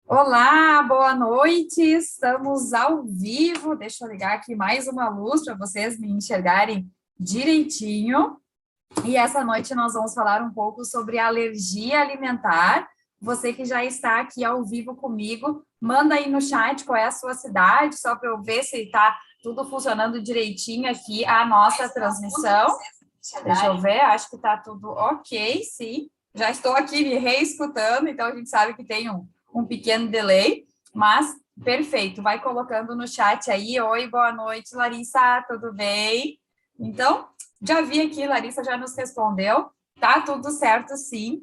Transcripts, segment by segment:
Olá, boa noite. Estamos ao vivo. Deixa eu ligar aqui mais uma luz para vocês me enxergarem direitinho. E essa noite nós vamos falar um pouco sobre alergia alimentar. Você que já está aqui ao vivo comigo, manda aí no chat qual é a sua cidade, só para eu ver se está tudo funcionando direitinho aqui a nossa transmissão. Deixa eu ver, acho que está tudo ok, sim. Já estou aqui me reescutando, então a gente sabe que tem um pequeno delay, mas perfeito. Vai colocando no chat aí. Oi, boa noite, Larissa, tudo bem? Então, já vi aqui, Larissa já nos respondeu. Tá tudo certo, sim.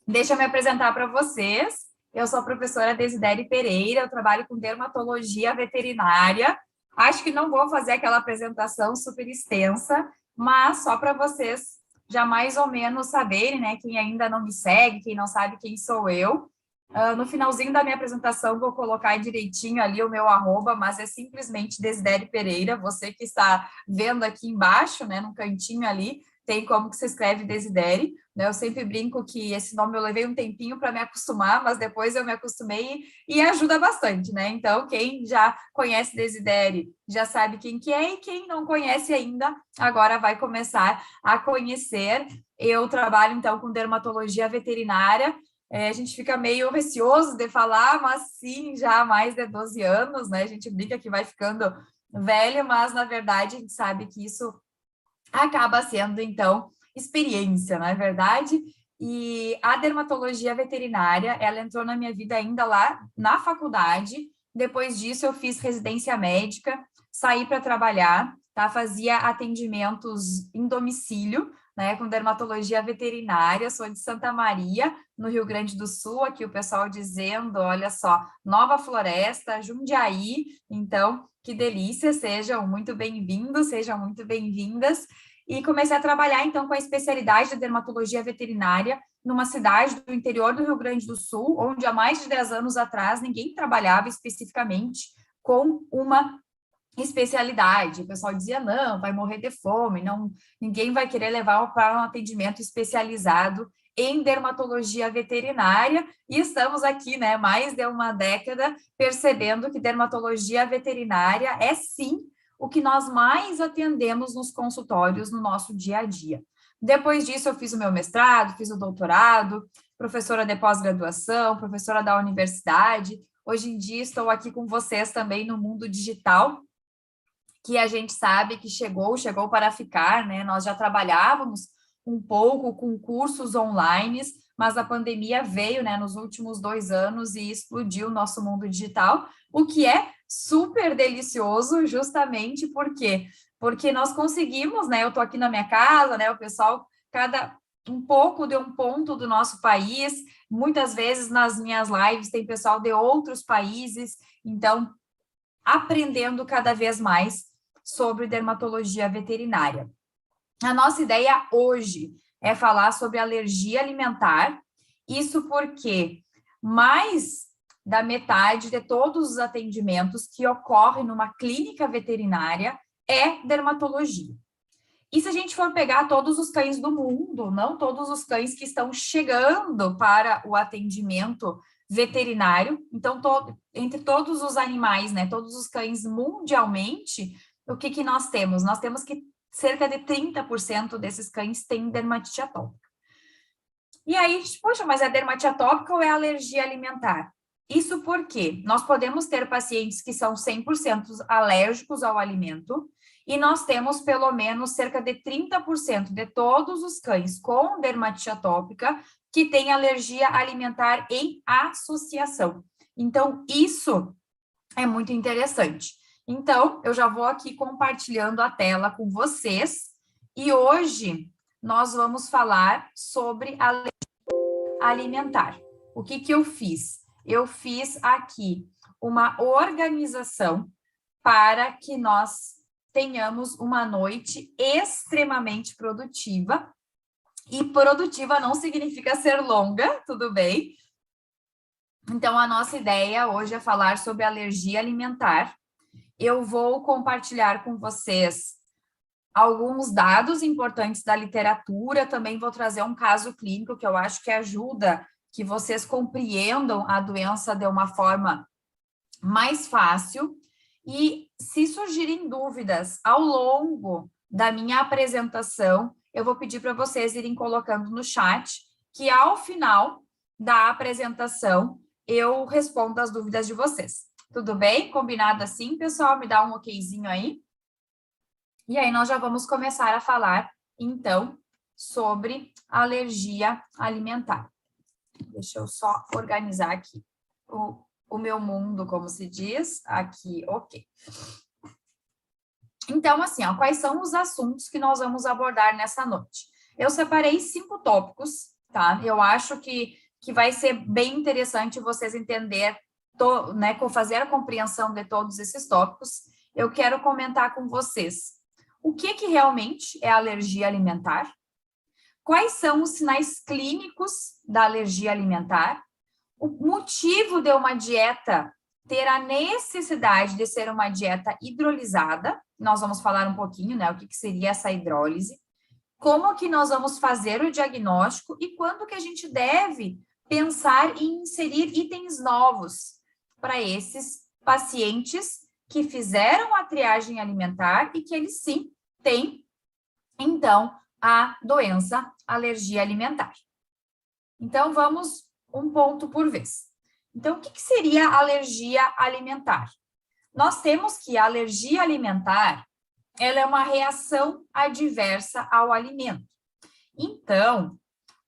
Deixa eu me apresentar para vocês. Eu sou a professora Desidéria Pereira, eu trabalho com dermatologia veterinária. Acho que não vou fazer aquela apresentação super extensa, mas só para vocês já mais ou menos saberem, né? Quem ainda não me segue, quem não sabe quem sou eu. No finalzinho da minha apresentação, vou colocar direitinho ali o meu arroba, mas é simplesmente Desidéria Pereira. Você que está vendo aqui embaixo, né, no cantinho ali, tem como que se escreve Desidéria, né? Eu sempre brinco que esse nome eu levei um tempinho para me acostumar, mas depois eu me acostumei e ajuda bastante, né? Então, quem já conhece Desidéria já sabe quem que é, e quem não conhece ainda, agora vai começar a conhecer. Eu trabalho, então, com dermatologia veterinária. A gente fica meio receoso de falar, mas sim, já há mais de 12 anos, né? A gente brinca que vai ficando velho, mas na verdade a gente sabe que isso acaba sendo, então, experiência, não é verdade? E a dermatologia veterinária, ela entrou na minha vida ainda lá na faculdade. Depois disso, eu fiz residência médica, saí para trabalhar, tá? Fazia atendimentos em domicílio, né, com dermatologia veterinária. Sou de Santa Maria, no Rio Grande do Sul, aqui o pessoal dizendo, olha só, Nova Floresta, Jundiaí. Então, que delícia, sejam muito bem-vindos, sejam muito bem-vindas. E comecei a trabalhar, então, com a especialidade de dermatologia veterinária numa cidade do interior do Rio Grande do Sul, onde há mais de 10 anos atrás ninguém trabalhava especificamente com uma especialidade. O pessoal dizia, não, vai morrer de fome, não, ninguém vai querer levar para um atendimento especializado em dermatologia veterinária, e estamos aqui, né, mais de uma década, percebendo que dermatologia veterinária é, sim, o que nós mais atendemos nos consultórios no nosso dia a dia. Depois disso, eu fiz o meu mestrado, fiz o doutorado, professora de pós-graduação, professora da universidade. Hoje em dia, estou aqui com vocês também no mundo digital, que a gente sabe que chegou para ficar, né? Nós já trabalhávamos um pouco com cursos online, mas a pandemia veio, né, nos últimos 2 anos e explodiu o nosso mundo digital, o que é super delicioso, justamente porque nós conseguimos, né? Eu estou aqui na minha casa, né? O pessoal, cada um pouco de um ponto do nosso país, muitas vezes nas minhas lives tem pessoal de outros países, então aprendendo cada vez mais sobre dermatologia veterinária. A nossa ideia hoje é falar sobre alergia alimentar, isso porque mais da metade de todos os atendimentos que ocorrem numa clínica veterinária é dermatologia. E se a gente for pegar todos os cães do mundo, não todos os cães que estão chegando para o atendimento veterinário, então, entre todos os animais, né, todos os cães mundialmente, o que que nós temos? Nós temos que cerca de 30% desses cães têm dermatite atópica. E aí, poxa, mas é dermatite atópica ou é alergia alimentar? Isso porque nós podemos ter pacientes que são 100% alérgicos ao alimento, e nós temos pelo menos cerca de 30% de todos os cães com dermatite atópica que têm alergia alimentar em associação. Então, isso é muito interessante. Então, eu já vou aqui compartilhando a tela com vocês, e hoje nós vamos falar sobre alergia alimentar. O que que eu fiz? Eu fiz aqui uma organização para que nós tenhamos uma noite extremamente produtiva. E produtiva não significa ser longa, tudo bem? Então, a nossa ideia hoje é falar sobre alergia alimentar. Eu vou compartilhar com vocês alguns dados importantes da literatura, também vou trazer um caso clínico que eu acho que ajuda que vocês compreendam a doença de uma forma mais fácil. E se surgirem dúvidas ao longo da minha apresentação, eu vou pedir para vocês irem colocando no chat, que ao final da apresentação eu respondo as dúvidas de vocês. Tudo bem? Combinado assim, pessoal? Me dá um okzinho aí. E aí nós já vamos começar a falar, então, sobre alergia alimentar. Deixa eu só organizar aqui o meu mundo, como se diz, aqui, ok. Então, assim, ó, quais são os assuntos que nós vamos abordar nessa noite? Eu separei 5 tópicos, tá? Eu acho que vai ser bem interessante vocês entenderem, né, fazer a compreensão de todos esses tópicos. Eu quero comentar com vocês o que realmente é alergia alimentar, quais são os sinais clínicos da alergia alimentar, o motivo de uma dieta ter a necessidade de ser uma dieta hidrolisada, nós vamos falar um pouquinho, né, o que seria essa hidrólise, como que nós vamos fazer o diagnóstico e quando que a gente deve pensar em inserir itens novos para esses pacientes que fizeram a triagem alimentar e que eles sim têm, então, a doença alergia alimentar. Então, vamos um ponto por vez. Então, o que seria alergia alimentar? Nós temos que a alergia alimentar, ela é uma reação adversa ao alimento. Então,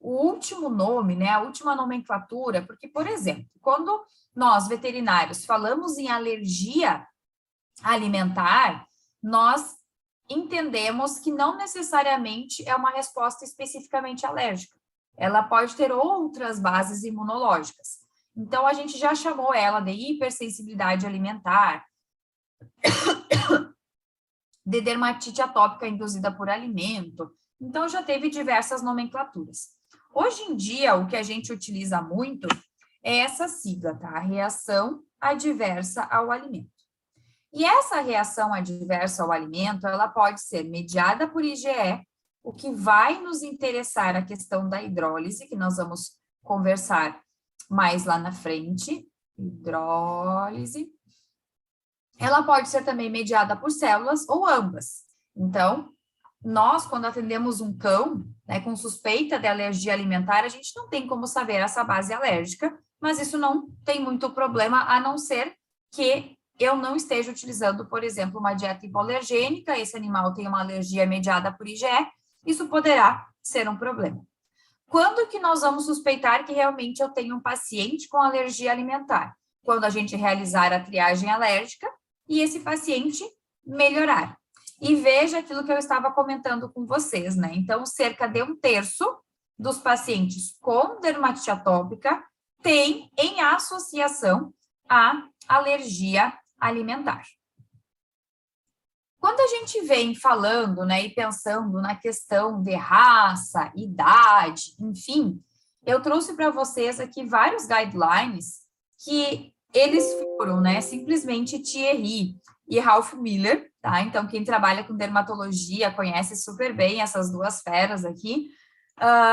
o último nome, né, a última nomenclatura, porque, por exemplo, quando nós, veterinários, falamos em alergia alimentar, nós entendemos que não necessariamente é uma resposta especificamente alérgica. Ela pode ter outras bases imunológicas. Então, a gente já chamou ela de hipersensibilidade alimentar, de dermatite atópica induzida por alimento. Então, já teve diversas nomenclaturas. Hoje em dia, o que a gente utiliza muito é essa sigla, tá? Reação adversa ao alimento. E essa reação adversa ao alimento, ela pode ser mediada por IgE, o que vai nos interessar a questão da hidrólise, que nós vamos conversar mais lá na frente. Hidrólise. Ela pode ser também mediada por células ou ambas. Então, nós, quando atendemos um cão, né, com suspeita de alergia alimentar, a gente não tem como saber essa base alérgica, mas isso não tem muito problema, a não ser que eu não esteja utilizando, por exemplo, uma dieta hipoalergênica, esse animal tem uma alergia mediada por IgE, isso poderá ser um problema. Quando que nós vamos suspeitar que realmente eu tenho um paciente com alergia alimentar? Quando a gente realizar a triagem alérgica e esse paciente melhorar. E veja aquilo que eu estava comentando com vocês, né? Então, cerca de 1/3 dos pacientes com dermatite atópica tem em associação a alergia alimentar. Quando a gente vem falando, né, e pensando na questão de raça, idade, enfim, eu trouxe para vocês aqui vários guidelines que eles foram, né, simplesmente Thierry e Ralph Miller, tá? Então, quem trabalha com dermatologia conhece super bem essas duas feras aqui.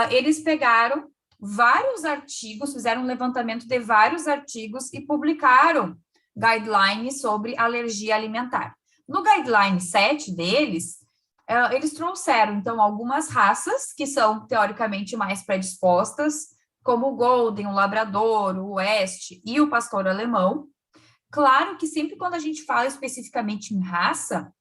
Eles pegaram vários artigos, fizeram um levantamento de vários artigos e publicaram guidelines sobre alergia alimentar. No guideline 7 deles, eles trouxeram, então, algumas raças que são, teoricamente, mais predispostas, como o Golden, o Labrador, o West e o Pastor Alemão. Claro que sempre quando a gente fala especificamente em raça,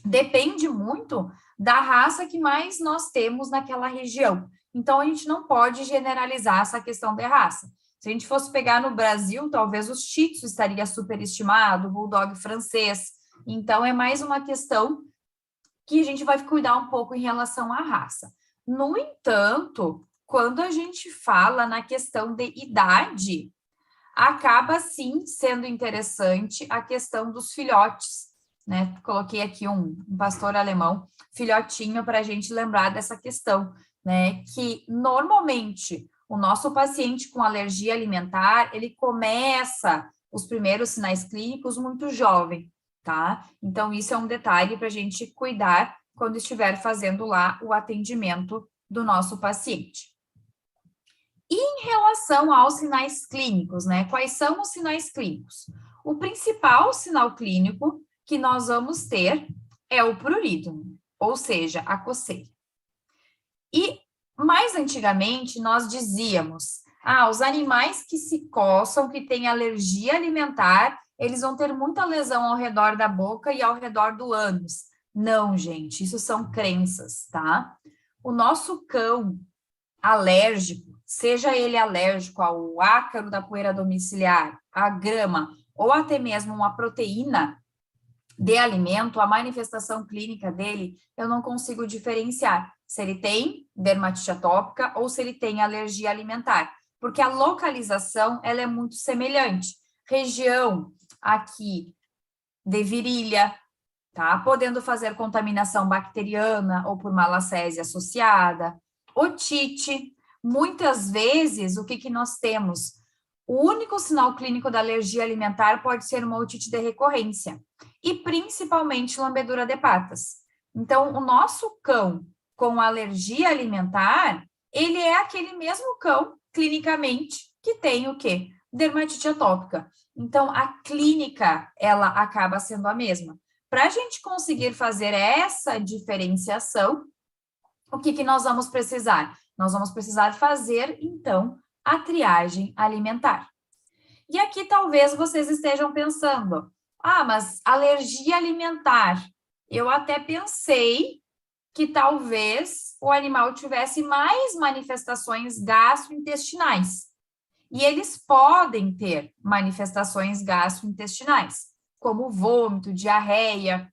depende muito da raça que mais nós temos naquela região. Então, a gente não pode generalizar essa questão de raça. Se a gente fosse pegar no Brasil, talvez o Shih Tzu estaria superestimado, o Bulldog francês. Então, é mais uma questão que a gente vai cuidar um pouco em relação à raça. No entanto, quando a gente fala na questão de idade, acaba sim sendo interessante a questão dos filhotes, né? Coloquei aqui um pastor alemão, filhotinho, para a gente lembrar dessa questão, né? Que normalmente o nosso paciente com alergia alimentar, ele começa os primeiros sinais clínicos muito jovem, tá? Então, isso é um detalhe para a gente cuidar quando estiver fazendo lá o atendimento do nosso paciente. Em relação aos sinais clínicos, né? Quais são os sinais clínicos? O principal sinal clínico que nós vamos ter é o prurido, ou seja, a coceira. E mais antigamente nós dizíamos, os animais que se coçam, que têm alergia alimentar, eles vão ter muita lesão ao redor da boca e ao redor do ânus. Não, gente, isso são crenças, tá? O nosso cão alérgico, seja ele alérgico ao ácaro da poeira domiciliar, à grama, ou até mesmo uma proteína de alimento, a manifestação clínica dele, eu não consigo diferenciar se ele tem dermatite atópica ou se ele tem alergia alimentar, porque a localização, ela é muito semelhante. Região aqui de virilha, tá? Podendo fazer contaminação bacteriana ou por malacésia associada, otite. Muitas vezes, o que nós temos? O único sinal clínico da alergia alimentar pode ser uma otite de recorrência, e principalmente lambedura de patas. Então, o nosso cão com alergia alimentar, ele é aquele mesmo cão, clinicamente, que tem o quê? Dermatite atópica. Então, a clínica, ela acaba sendo a mesma. Para a gente conseguir fazer essa diferenciação, o que nós vamos precisar? Nós vamos precisar fazer, então, a triagem alimentar. E aqui talvez vocês estejam pensando, mas alergia alimentar, eu até pensei que talvez o animal tivesse mais manifestações gastrointestinais. E eles podem ter manifestações gastrointestinais, como vômito, diarreia.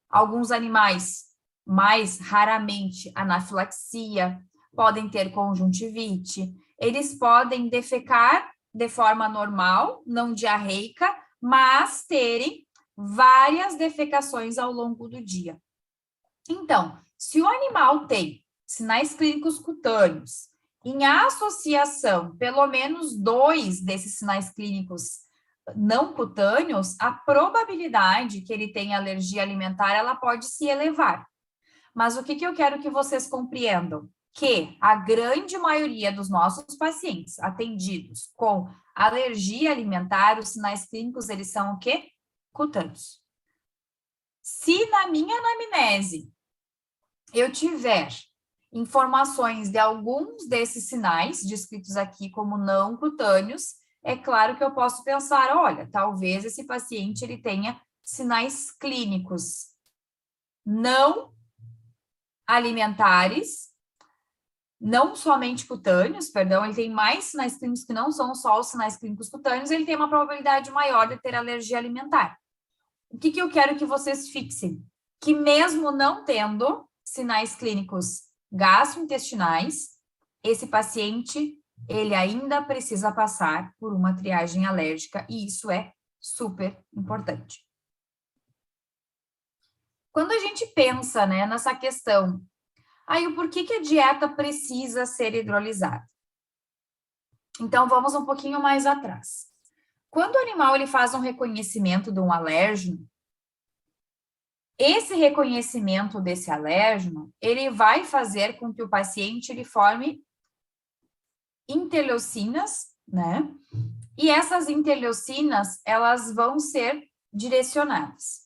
Alguns animais, mais raramente, anafilaxia, podem ter conjuntivite. Eles podem defecar de forma normal, não diarreica, mas terem várias defecações ao longo do dia. Então, se o animal tem sinais clínicos cutâneos, em associação, pelo menos 2 desses sinais clínicos não cutâneos, a probabilidade que ele tenha alergia alimentar, ela pode se elevar. Mas o que eu quero que vocês compreendam? Que a grande maioria dos nossos pacientes atendidos com alergia alimentar, os sinais clínicos, eles são o quê? Cutâneos. Se na minha anamnese eu tiver informações de alguns desses sinais, descritos aqui como não cutâneos, é claro que eu posso pensar, olha, talvez esse paciente ele tenha sinais clínicos não alimentares, não somente cutâneos, perdão, ele tem mais sinais clínicos que não são só os sinais clínicos cutâneos, ele tem uma probabilidade maior de ter alergia alimentar. O que eu quero que vocês fixem? Que mesmo não tendo sinais clínicos gastrointestinais, esse paciente, ele ainda precisa passar por uma triagem alérgica, e isso é super importante. Quando a gente pensa, né, nessa questão, o porquê que a dieta precisa ser hidrolisada? Então, vamos um pouquinho mais atrás. Quando o animal ele faz um reconhecimento de um alérgeno, esse reconhecimento desse alérgeno, ele vai fazer com que o paciente ele forme interleucinas, né? E essas interleucinas, elas vão ser direcionadas.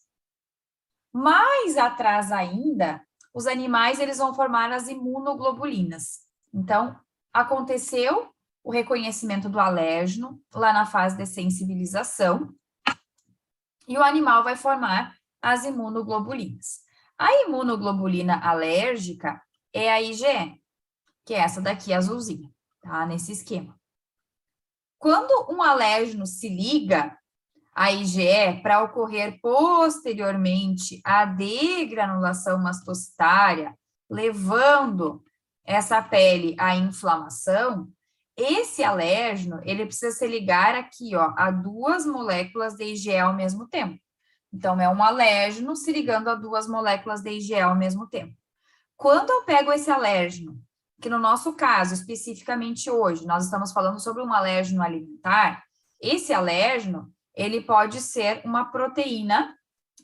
Mais atrás ainda, os animais eles vão formar as imunoglobulinas. Então, aconteceu o reconhecimento do alérgeno lá na fase de sensibilização e o animal vai formar as imunoglobulinas. A imunoglobulina alérgica é a IgE, que é essa daqui azulzinha, tá? Nesse esquema. Quando um alérgeno se liga à IgE para ocorrer posteriormente a degranulação mastocitária, levando essa pele à inflamação, esse alérgeno, ele precisa se ligar aqui, ó, a 2 moléculas de IgE ao mesmo tempo. Então, é um alérgeno se ligando a 2 moléculas de IgE ao mesmo tempo. Quando eu pego esse alérgeno, que no nosso caso, especificamente hoje, nós estamos falando sobre um alérgeno alimentar, esse alérgeno, ele pode ser uma proteína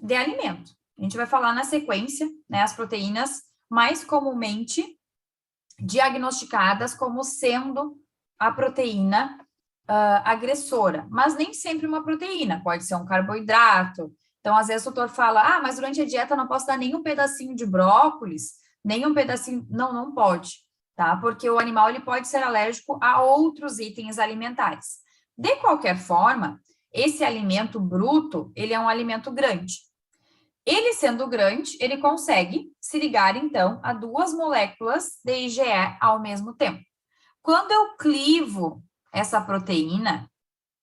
de alimento. A gente vai falar na sequência, né, as proteínas mais comumente diagnosticadas como sendo a proteína agressora, mas nem sempre uma proteína, pode ser um carboidrato. Então, às vezes o doutor fala, mas durante a dieta não posso dar nenhum pedacinho de brócolis, nenhum pedacinho... Não, não pode, tá? Porque o animal ele pode ser alérgico a outros itens alimentares. De qualquer forma, esse alimento bruto, ele é um alimento grande. Ele sendo grande, ele consegue se ligar, então, a duas moléculas de IgE ao mesmo tempo. Quando eu clivo essa proteína,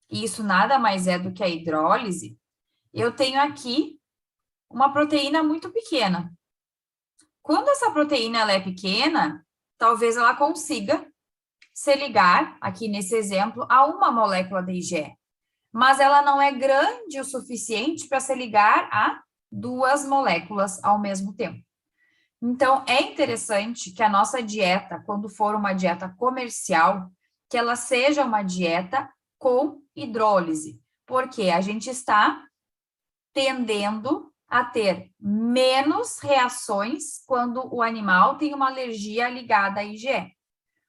e isso nada mais é do que a hidrólise, eu tenho aqui uma proteína muito pequena. Quando essa proteína ela é pequena, talvez ela consiga se ligar, aqui nesse exemplo, a uma molécula de IgE. Mas ela não é grande o suficiente para se ligar a duas moléculas ao mesmo tempo. Então, é interessante que a nossa dieta, quando for uma dieta comercial, que ela seja uma dieta com hidrólise, porque a gente está tendendo a ter menos reações quando o animal tem uma alergia ligada à IgE.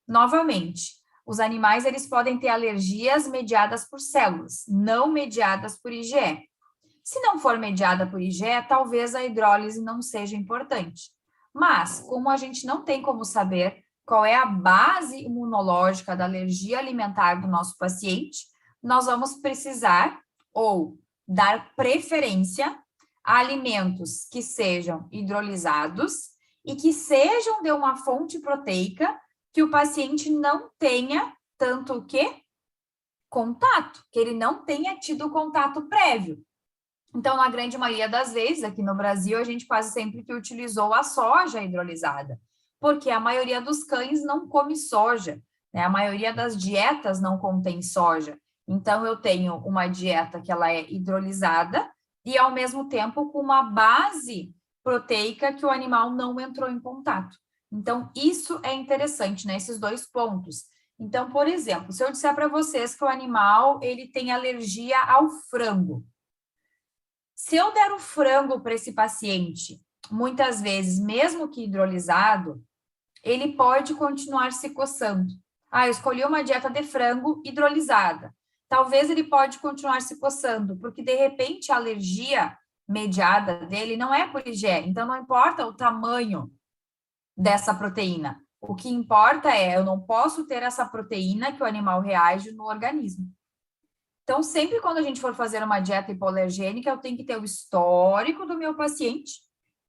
Novamente, os animais eles podem ter alergias mediadas por células, não mediadas por IgE. Se não for mediada por IgE, talvez a hidrólise não seja importante. Mas, como a gente não tem como saber qual é a base imunológica da alergia alimentar do nosso paciente, nós vamos precisar ou dar preferência a alimentos que sejam hidrolizados e que sejam de uma fonte proteica que o paciente não tenha tanto o quê? Contato, que ele não tenha tido contato prévio. Então, na grande maioria das vezes, aqui no Brasil, a gente quase sempre que utilizou a soja hidrolisada, porque a maioria dos cães não come soja, né? A maioria das dietas não contém soja. Então, eu tenho uma dieta que ela é hidrolisada e, ao mesmo tempo, com uma base proteica que o animal não entrou em contato. Então, isso é interessante, né? Esses dois pontos. Então, por exemplo, se eu disser para vocês que o animal ele tem alergia ao frango, se eu der o frango para esse paciente, muitas vezes, mesmo que hidrolisado, ele pode continuar se coçando. Eu escolhi uma dieta de frango hidrolisada. Talvez ele pode continuar se coçando, porque de repente a alergia mediada dele não é por IgE, então não importa o tamanho dessa proteína. O que importa é, eu não posso ter essa proteína que o animal reage no organismo. Então, sempre quando a gente for fazer uma dieta hipoalergênica, eu tenho que ter o histórico do meu paciente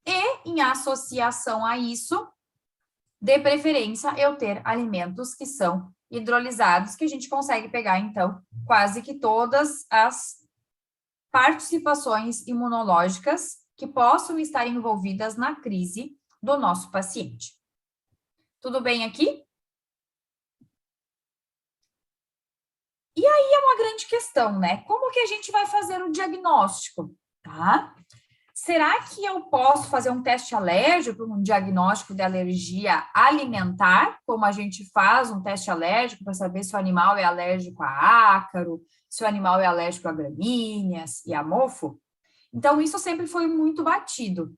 e, em associação a isso, de preferência, eu ter alimentos que são hidrolizados, que a gente consegue pegar, então, quase que todas as participações imunológicas que possam estar envolvidas na crise do nosso paciente. Tudo bem aqui? E aí é uma grande questão, né? Como que a gente vai fazer o diagnóstico, tá? Será que eu posso fazer um teste alérgico, um diagnóstico de alergia alimentar, como a gente faz um teste alérgico para saber se o animal é alérgico a ácaro, se o animal é alérgico a gramíneas e a mofo? Então, isso sempre foi muito batido.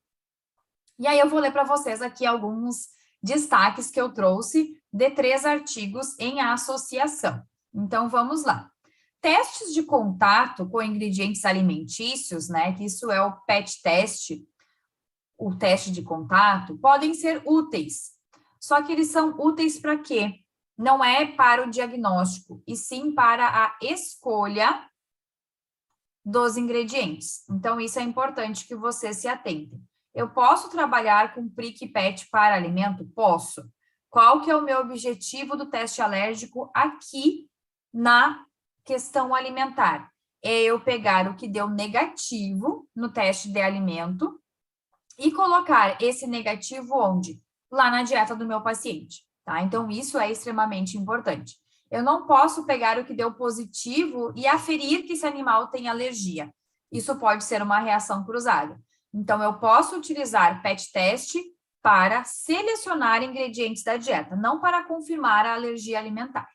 E aí eu vou ler para vocês aqui alguns destaques que eu trouxe de 3 artigos em associação. Então, vamos lá. Testes de contato com ingredientes alimentícios, né, que isso é o PET teste, o teste de contato, podem ser úteis. Só que eles são úteis para quê? Não é para o diagnóstico, e sim para a escolha dos ingredientes. Então, isso é importante que vocês se atentem. Eu posso trabalhar com prick PET para alimento? Posso. Qual que é o meu objetivo do teste alérgico aqui na questão alimentar? É eu pegar o que deu negativo no teste de alimento e colocar esse negativo onde? Lá na dieta do meu paciente, tá? Então, isso é extremamente importante. Eu não posso pegar o que deu positivo e aferir que esse animal tem alergia. Isso pode ser uma reação cruzada. Então, eu posso utilizar PET teste para selecionar ingredientes da dieta, não para confirmar a alergia alimentar.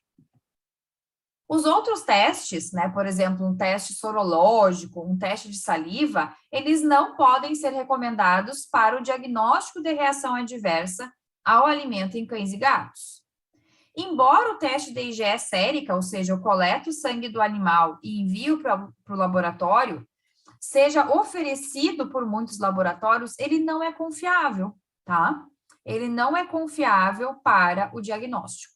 Os outros testes, né, por exemplo, um teste sorológico, um teste de saliva, eles não podem ser recomendados para o diagnóstico de reação adversa ao alimento em cães e gatos. Embora o teste de IgE sérica, ou seja, eu coleto o sangue do animal e envio para o laboratório, seja oferecido por muitos laboratórios, ele não é confiável, tá? Ele não é confiável para o diagnóstico.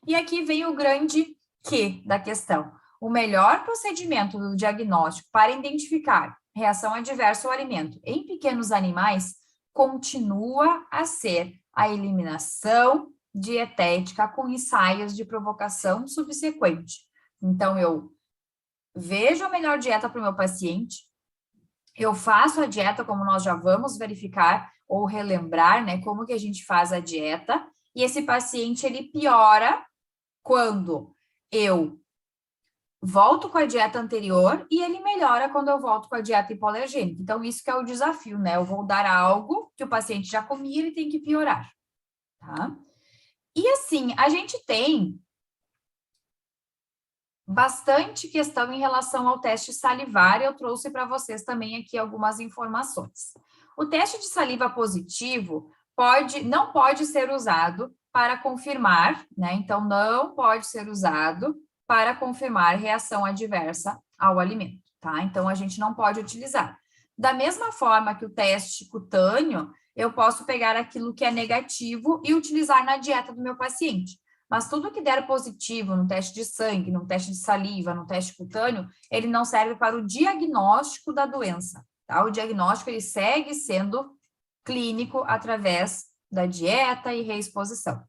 E aqui vem o grande quê da questão. O melhor procedimento do diagnóstico para identificar reação adversa ao alimento em pequenos animais continua a ser a eliminação dietética com ensaios de provocação subsequente. Então, eu vejo a melhor dieta para o meu paciente, eu faço a dieta, como nós já vamos verificar ou relembrar, né, como que a gente faz a dieta, e esse paciente, ele piora quando eu volto com a dieta anterior e ele melhora quando eu volto com a dieta hipoalergênica. Então, isso que é o desafio, né? Eu vou dar algo que o paciente já comia e ele tem que piorar, tá? E assim, a gente tem bastante questão em relação ao teste salivar, eu trouxe para vocês também aqui algumas informações. O teste de saliva positivo não pode ser usado para confirmar, né? Então, não pode ser usado para confirmar reação adversa ao alimento, tá? Então, a gente não pode utilizar. Da mesma forma que o teste cutâneo, eu posso pegar aquilo que é negativo e utilizar na dieta do meu paciente. Mas tudo que der positivo no teste de sangue, no teste de saliva, no teste cutâneo, ele não serve para o diagnóstico da doença, tá? O diagnóstico, ele segue sendo clínico através da dieta e reexposição.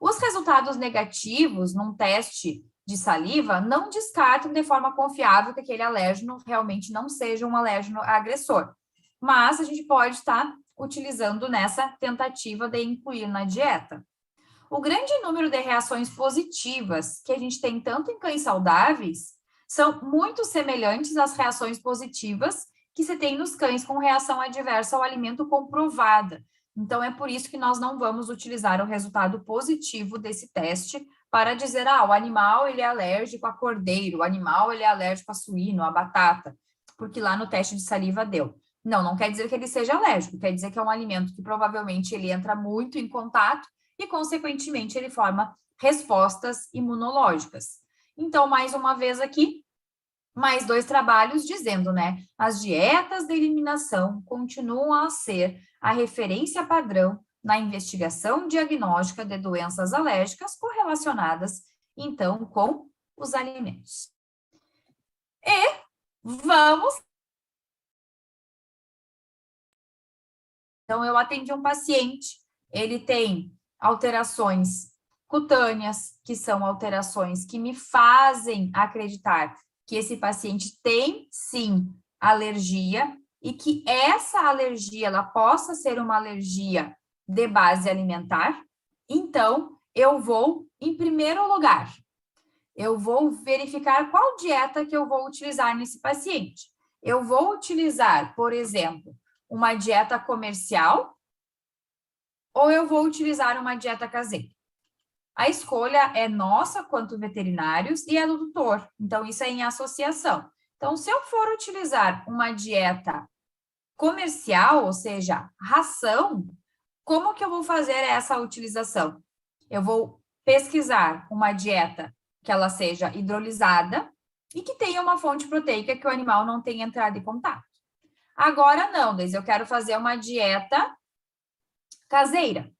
Os resultados negativos num teste de saliva não descartam de forma confiável que aquele alérgeno realmente não seja um alérgeno agressor. Mas a gente pode estar utilizando nessa tentativa de incluir na dieta. O grande número de reações positivas que a gente tem tanto em cães saudáveis são muito semelhantes às reações positivas que se tem nos cães com reação adversa ao alimento comprovada. Então, é por isso que nós não vamos utilizar o resultado positivo desse teste para dizer, o animal ele é alérgico a cordeiro, o animal ele é alérgico a suíno, a batata, porque lá no teste de saliva deu. Não quer dizer que ele seja alérgico, quer dizer que é um alimento que provavelmente ele entra muito em contato e, consequentemente, ele forma respostas imunológicas. Então, mais uma vez aqui, mais 2 trabalhos dizendo, né? As dietas de eliminação continuam a ser a referência padrão na investigação diagnóstica de doenças alérgicas correlacionadas, então, com os alimentos. E vamos. Então, eu atendi um paciente, ele tem alterações cutâneas, que são alterações que me fazem acreditar que esse paciente tem, sim, alergia e que essa alergia, ela possa ser uma alergia de base alimentar. Então, eu vou, em primeiro lugar, eu vou verificar qual dieta que eu vou utilizar nesse paciente. Eu vou utilizar, por exemplo, uma dieta comercial, ou eu vou utilizar uma dieta caseira. A escolha é nossa, quanto veterinários, e é do tutor. Então, isso é em associação. Então, se eu for utilizar uma dieta comercial, ou seja, ração, como que eu vou fazer essa utilização? Eu vou pesquisar uma dieta que ela seja hidrolisada e que tenha uma fonte proteica que o animal não tenha entrado em contato. Agora, não, Deise, eu quero fazer uma dieta caseira.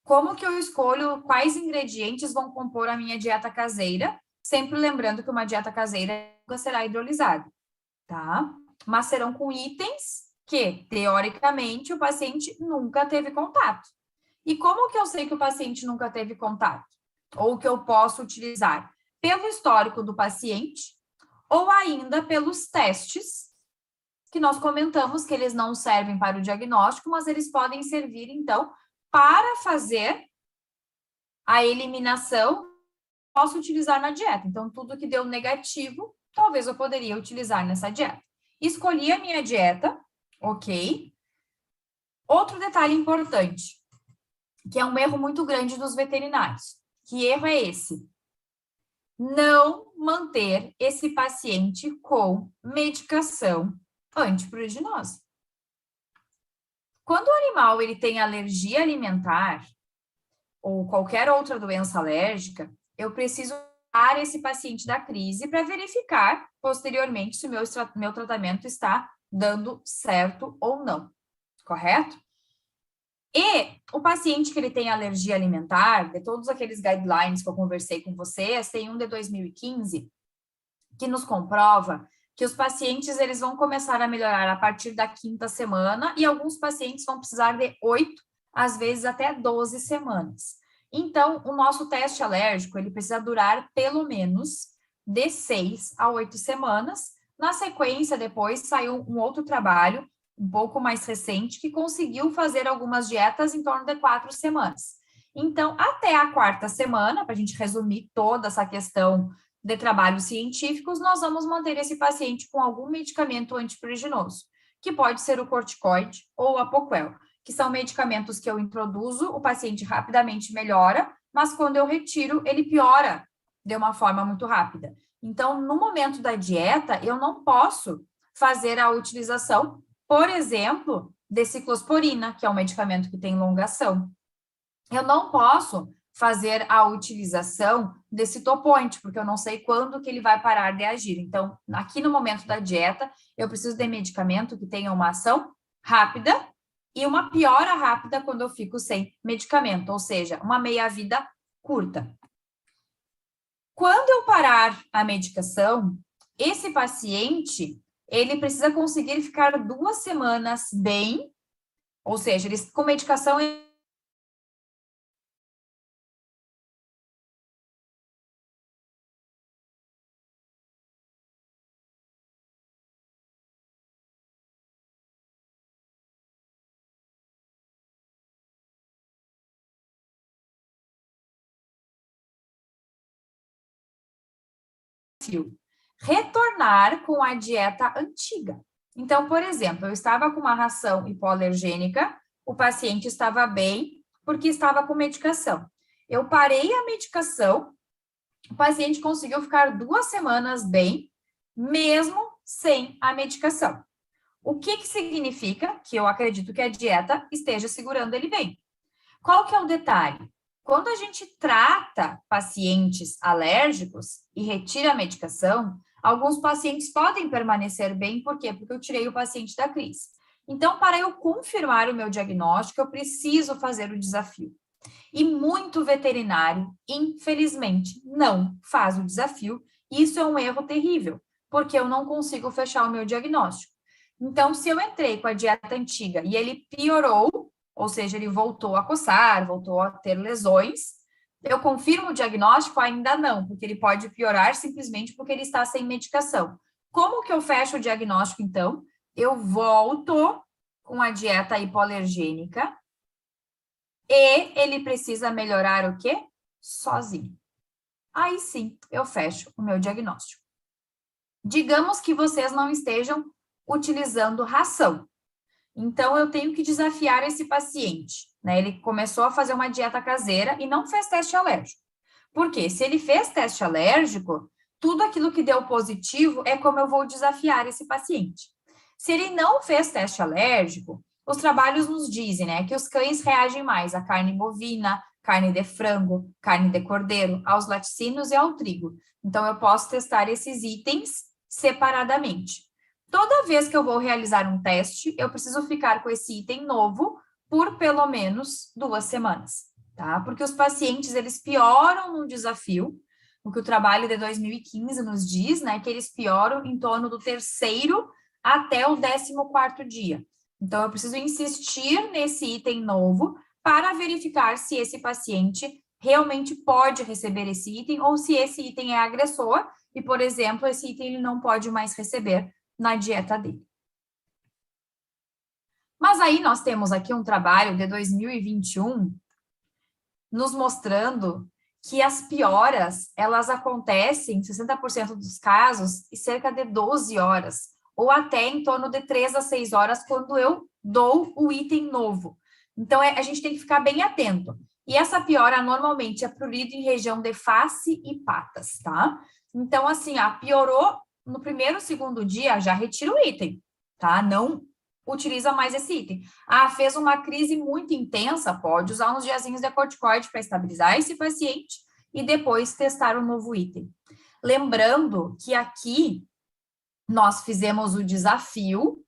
Como que eu escolho quais ingredientes vão compor a minha dieta caseira? Sempre lembrando que uma dieta caseira nunca será hidrolisada, tá? Mas serão com itens que, teoricamente, o paciente nunca teve contato. E como que eu sei que o paciente nunca teve contato? Ou que eu posso utilizar? Pelo histórico do paciente, ou ainda pelos testes que nós comentamos que eles não servem para o diagnóstico, mas eles podem servir, então, para fazer a eliminação, posso utilizar na dieta. Então, tudo que deu negativo, talvez eu poderia utilizar nessa dieta. Escolhi a minha dieta, ok? Outro detalhe importante, que é um erro muito grande dos veterinários. Que erro é esse? Não manter esse paciente com medicação antipruriginose. Quando o animal ele tem alergia alimentar, ou qualquer outra doença alérgica, eu preciso tirar esse paciente da crise para verificar posteriormente se o meu tratamento está dando certo ou não, correto? E o paciente que ele tem alergia alimentar, de todos aqueles guidelines que eu conversei com vocês, tem um de 2015 que nos comprova que os pacientes eles vão começar a melhorar a partir da 5ª semana e alguns pacientes vão precisar de 8, às vezes até 12 semanas. Então, o nosso teste alérgico, ele precisa durar pelo menos de 6 a 8 semanas. Na sequência, depois, saiu um outro trabalho, um pouco mais recente, que conseguiu fazer algumas dietas em torno de 4 semanas. Então, até a 4ª semana, para a gente resumir toda essa questão de trabalhos científicos, nós vamos manter esse paciente com algum medicamento antipruriginoso, que pode ser o corticoide ou o Apoquel, que são medicamentos que eu introduzo, o paciente rapidamente melhora, mas quando eu retiro, ele piora de uma forma muito rápida. Então, no momento da dieta, eu não posso fazer a utilização, por exemplo, de ciclosporina, que é um medicamento que tem longa ação. Eu não posso fazer a utilização desse topoint, porque eu não sei quando que ele vai parar de agir. Então, aqui no momento da dieta, eu preciso de medicamento que tenha uma ação rápida e uma piora rápida quando eu fico sem medicamento, ou seja, uma meia-vida curta. Quando eu parar a medicação, esse paciente, ele precisa conseguir ficar 2 semanas bem, ou seja, ele, com medicação retornar com a dieta antiga. Então, por exemplo, eu estava com uma ração hipoalergênica, o paciente estava bem porque estava com medicação. Eu parei a medicação, o paciente conseguiu ficar 2 semanas bem, mesmo sem a medicação. O que significa que eu acredito que a dieta esteja segurando ele bem. Qual que é o detalhe? Quando a gente trata pacientes alérgicos e retira a medicação, alguns pacientes podem permanecer bem, por quê? Porque eu tirei o paciente da crise. Então, para eu confirmar o meu diagnóstico, eu preciso fazer o desafio. E muito veterinário, infelizmente, não faz o desafio. Isso é um erro terrível, porque eu não consigo fechar o meu diagnóstico. Então, se eu entrei com a dieta antiga e ele piorou, ou seja, ele voltou a coçar, voltou a ter lesões, eu confirmo o diagnóstico? Ainda não, porque ele pode piorar simplesmente porque ele está sem medicação. Como que eu fecho o diagnóstico, então? Eu volto com a dieta hipoalergênica e ele precisa melhorar o quê? Sozinho. Aí sim, eu fecho o meu diagnóstico. Digamos que vocês não estejam utilizando ração. Então, eu tenho que desafiar esse paciente, né? Ele começou a fazer uma dieta caseira e não fez teste alérgico. Por quê? Se ele fez teste alérgico, tudo aquilo que deu positivo é como eu vou desafiar esse paciente. Se ele não fez teste alérgico, os trabalhos nos dizem, né, que os cães reagem mais à carne bovina, carne de frango, carne de cordeiro, aos laticínios e ao trigo. Então, eu posso testar esses itens separadamente. Toda vez que eu vou realizar um teste, eu preciso ficar com esse item novo por pelo menos 2 semanas, tá? Porque os pacientes, eles pioram no desafio, o que o trabalho de 2015 nos diz, né, que eles pioram em torno do 3º até o 14º dia. Então, eu preciso insistir nesse item novo para verificar se esse paciente realmente pode receber esse item ou se esse item é agressor e, por exemplo, esse item ele não pode mais receber na dieta dele. Mas aí nós temos aqui um trabalho de 2021 nos mostrando que as pioras, elas acontecem em 60% dos casos em cerca de 12 horas, ou até em torno de 3 a 6 horas quando eu dou o item novo. Então, a gente tem que ficar bem atento. E essa piora normalmente é prurido em região de face e patas, tá? Então, assim, piorou no 1º, 2º dia, já retira o item, tá? Não utiliza mais esse item. Ah, fez uma crise muito intensa, pode usar uns diazinhos de corticoide para estabilizar esse paciente e depois testar um novo item. Lembrando que aqui nós fizemos o desafio,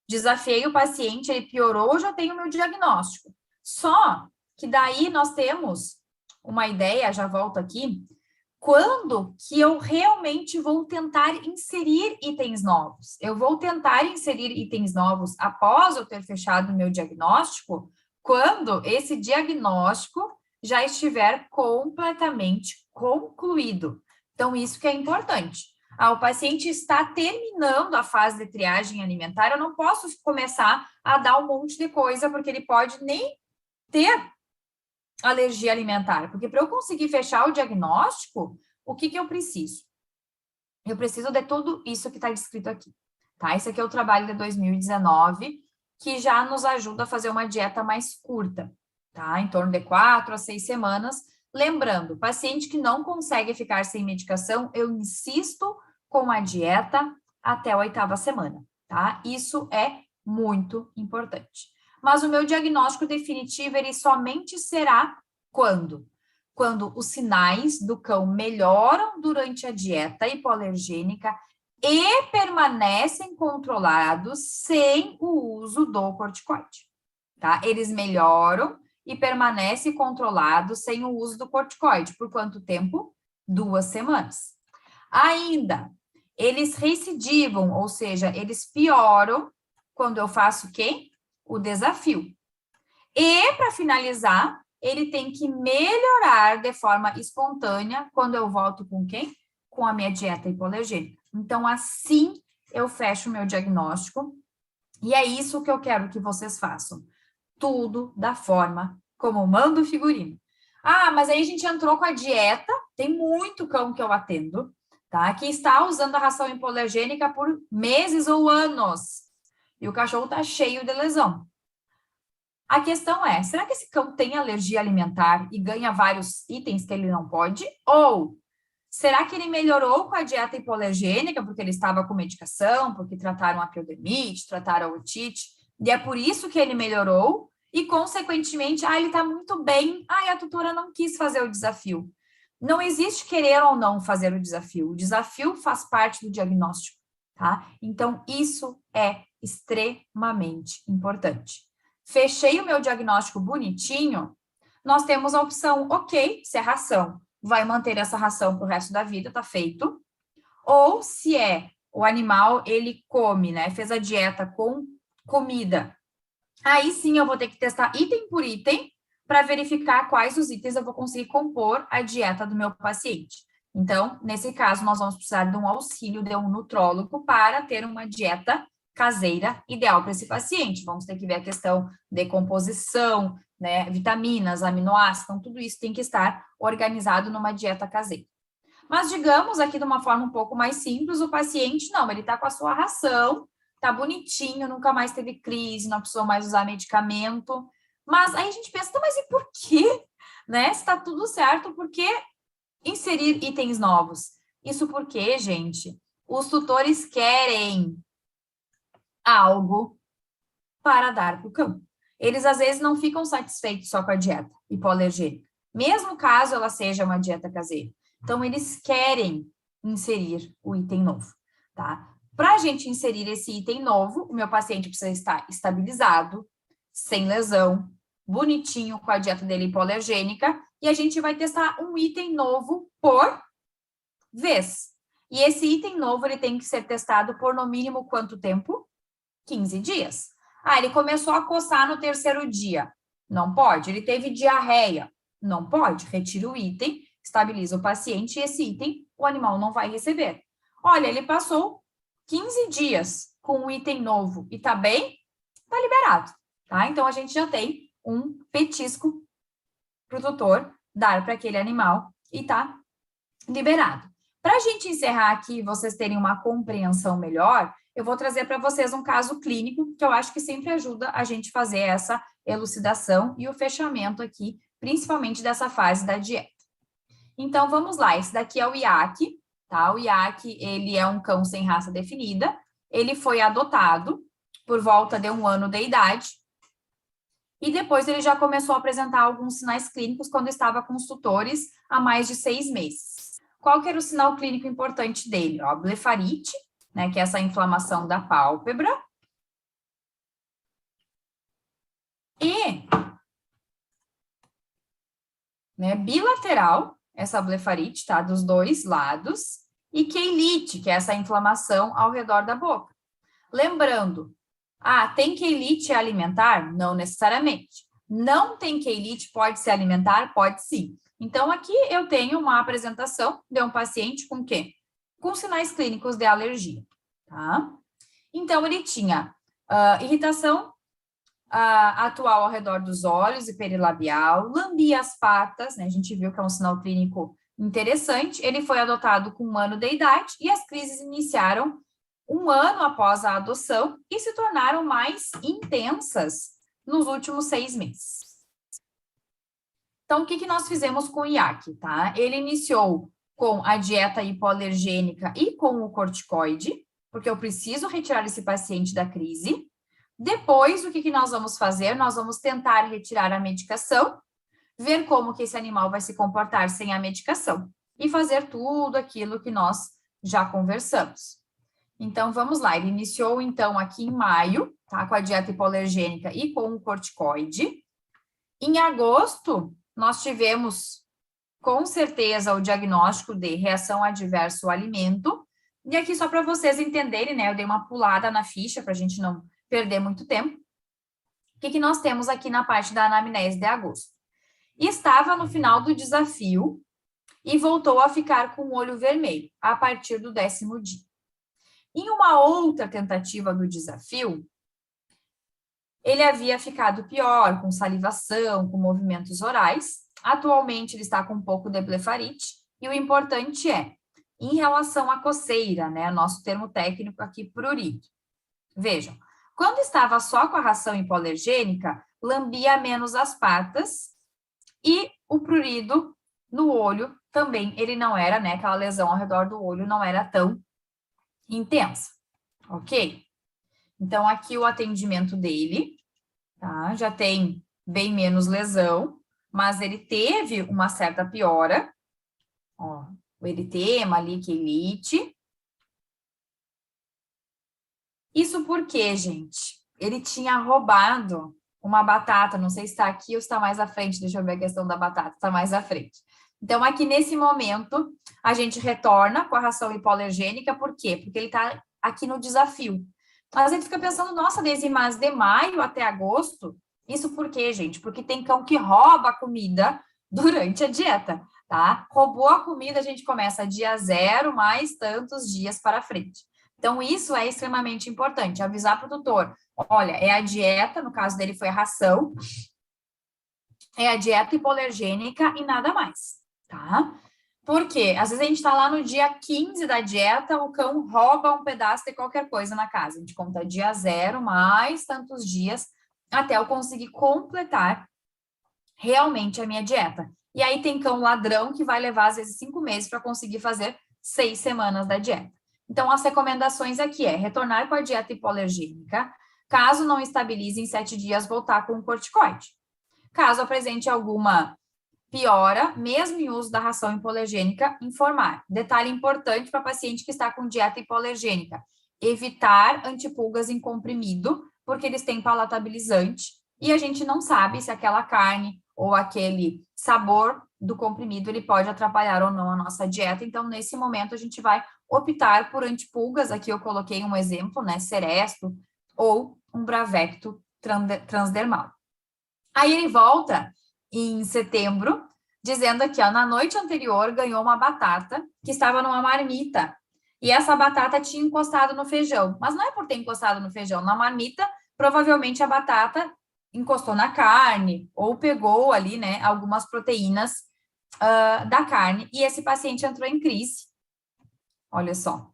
desafiei o paciente, ele piorou, já tenho o meu diagnóstico. Só que daí nós temos uma ideia, já volto aqui, quando que eu realmente vou tentar inserir itens novos? Eu vou tentar inserir itens novos após eu ter fechado o meu diagnóstico, quando esse diagnóstico já estiver completamente concluído. Então, isso que é importante. O paciente está terminando a fase de triagem alimentar, eu não posso começar a dar um monte de coisa, porque ele pode nem ter alergia alimentar, porque para eu conseguir fechar o diagnóstico, o que eu preciso? Eu preciso de tudo isso que está descrito aqui, tá? Esse aqui é o trabalho de 2019, que já nos ajuda a fazer uma dieta mais curta, tá? Em torno de 4 a 6 semanas. Lembrando, paciente que não consegue ficar sem medicação, eu insisto com a dieta até a 8ª semana, tá? Isso é muito importante. Mas o meu diagnóstico definitivo, ele somente será quando? Quando os sinais do cão melhoram durante a dieta hipoalergênica e permanecem controlados sem o uso do corticoide, tá? Eles melhoram e permanecem controlados sem o uso do corticoide. Por quanto tempo? 2 semanas. Ainda, eles recidivam, ou seja, eles pioram quando eu faço o quê? O desafio. E, para finalizar, ele tem que melhorar de forma espontânea quando eu volto com quem? Com a minha dieta hipoalergênica. Então, assim eu fecho o meu diagnóstico. E é isso que eu quero que vocês façam. Tudo da forma como manda o figurino. Ah, mas aí a gente entrou com a dieta. Tem muito cão que eu atendo, tá? Que está usando a ração hipoalergênica por meses ou anos. E o cachorro tá cheio de lesão. A questão é, será que esse cão tem alergia alimentar e ganha vários itens que ele não pode? Ou será que ele melhorou com a dieta hipoalergênica porque ele estava com medicação, porque trataram a piodermite, trataram a otite, e é por isso que ele melhorou? E, consequentemente, ele está muito bem, a tutora não quis fazer o desafio. Não existe querer ou não fazer o desafio faz parte do diagnóstico, tá? Então, isso é extremamente importante. Fechei o meu diagnóstico bonitinho, nós temos a opção, ok, se é ração, vai manter essa ração para o resto da vida, tá feito. Ou se é o animal, ele come, né, fez a dieta com comida. Aí sim eu vou ter que testar item por item para verificar quais os itens eu vou conseguir compor a dieta do meu paciente. Então, nesse caso, nós vamos precisar de um auxílio de um nutrólogo para ter uma dieta caseira ideal para esse paciente. Vamos ter que ver a questão de composição, né, vitaminas, aminoácidos, então tudo isso tem que estar organizado numa dieta caseira. Mas digamos aqui de uma forma um pouco mais simples, o paciente não, ele está com a sua ração, tá bonitinho, nunca mais teve crise, não precisou mais usar medicamento. Mas aí a gente pensa, mas e por quê? Né? Se está tudo certo, por que inserir itens novos? Isso porque, gente, os tutores querem algo para dar para o cão. Eles, às vezes, não ficam satisfeitos só com a dieta hipoalergênica, mesmo caso ela seja uma dieta caseira. Então, eles querem inserir o item novo, tá? Para a gente inserir esse item novo, o meu paciente precisa estar estabilizado, sem lesão, bonitinho com a dieta dele hipoalergênica, e a gente vai testar um item novo por vez. E esse item novo, ele tem que ser testado por no mínimo quanto tempo? 15 dias. Ele começou a coçar no 3º dia. Não pode. Ele teve diarreia. Não pode. Retira o item, estabiliza o paciente e esse item o animal não vai receber. Olha, ele passou 15 dias com um item novo e tá bem, tá liberado, tá? Então, a gente já tem um petisco pro tutor dar para aquele animal e tá liberado. Para a gente encerrar aqui, vocês terem uma compreensão melhor, eu vou trazer para vocês um caso clínico, que eu acho que sempre ajuda a gente fazer essa elucidação e o fechamento aqui, principalmente dessa fase da dieta. Então, vamos lá. Esse daqui é o Iaque, tá? O Iaque, ele é um cão sem raça definida. Ele foi adotado por volta de 1 ano de idade. E depois ele já começou a apresentar alguns sinais clínicos quando estava com os tutores há mais de 6 meses. Qual que era o sinal clínico importante dele? Ó, blefarite, né, que é essa inflamação da pálpebra. E, né, bilateral, essa blefarite, tá, dos dois lados. E queilite, que é essa inflamação ao redor da boca. Lembrando, tem queilite alimentar? Não necessariamente. Não tem queilite, pode ser alimentar? Pode sim. Então, aqui eu tenho uma apresentação de um paciente com o quê? Com sinais clínicos de alergia, tá? Então, ele tinha irritação atual ao redor dos olhos e perilabial, lambia as patas, né? A gente viu que é um sinal clínico interessante. Ele foi adotado com 1 ano de idade e as crises iniciaram 1 ano após a adoção e se tornaram mais intensas nos últimos 6 meses. Então, o que nós fizemos com o IAC, tá? Ele iniciou com a dieta hipoalergênica e com o corticoide, porque eu preciso retirar esse paciente da crise. Depois, o que nós vamos fazer? Nós vamos tentar retirar a medicação, ver como que esse animal vai se comportar sem a medicação e fazer tudo aquilo que nós já conversamos. Então, vamos lá. Ele iniciou, então, aqui em maio, tá? Com a dieta hipoalergênica e com o corticoide. Em agosto, nós tivemos, com certeza, o diagnóstico de reação adversa ao alimento. E aqui, só para vocês entenderem, né? Eu dei uma pulada na ficha para a gente não perder muito tempo. O que nós temos aqui na parte da anamnese de agosto? Estava no final do desafio e voltou a ficar com o olho vermelho a partir do 10º dia. Em uma outra tentativa do desafio, ele havia ficado pior, com salivação, com movimentos orais. Atualmente, ele está com um pouco de blefarite. E o importante é, em relação à coceira, né? Nosso termo técnico aqui, prurido. Vejam, quando estava só com a ração hipoalergênica, lambia menos as patas e o prurido no olho também, ele não era, né? Aquela lesão ao redor do olho não era tão intensa, ok? Então, aqui o atendimento dele, tá? Já tem bem menos lesão, mas ele teve uma certa piora, ó, o eritema ali, queilite. Isso porque, gente, ele tinha roubado uma batata, não sei se está aqui ou está mais à frente, deixa eu ver a questão da batata, está mais à frente. Então, aqui nesse momento, a gente retorna com a ração hipoalergênica, por quê? Porque ele está aqui no desafio. Mas a gente fica pensando, nossa, Deise, mas de maio até agosto, isso por quê, gente? Porque tem cão que rouba a comida durante a dieta, tá? Roubou a comida, a gente começa dia 0, mais tantos dias para frente. Então, isso é extremamente importante, avisar para o tutor, olha, é a dieta, no caso dele foi a ração, é a dieta hipoalergênica e nada mais, tá? Porque, às vezes, a gente está lá no dia 15 da dieta, o cão rouba um pedaço de qualquer coisa na casa. A gente conta dia 0, mais tantos dias, até eu conseguir completar realmente a minha dieta. E aí tem cão ladrão que vai levar, às vezes, 5 meses para conseguir fazer 6 semanas da dieta. Então, as recomendações aqui é retornar com a dieta hipoalergênica, caso não estabilize em 7 dias, voltar com o corticoide. Caso apresente alguma piora, mesmo em uso da ração hipoalergênica, informar. Detalhe importante para paciente que está com dieta hipoalergênica, evitar antipulgas em comprimido, porque eles têm palatabilizante, e a gente não sabe se aquela carne ou aquele sabor do comprimido, ele pode atrapalhar ou não a nossa dieta, então, nesse momento, a gente vai optar por antipulgas, aqui eu coloquei um exemplo, né, Seresto, ou um Bravecto transdermal. Aí ele volta em setembro, dizendo aqui, ó, na noite anterior ganhou uma batata que estava numa marmita, e essa batata tinha encostado no feijão, mas não é por ter encostado no feijão, na marmita, provavelmente a batata encostou na carne, ou pegou ali, né, algumas proteínas da carne, e esse paciente entrou em crise. Olha só.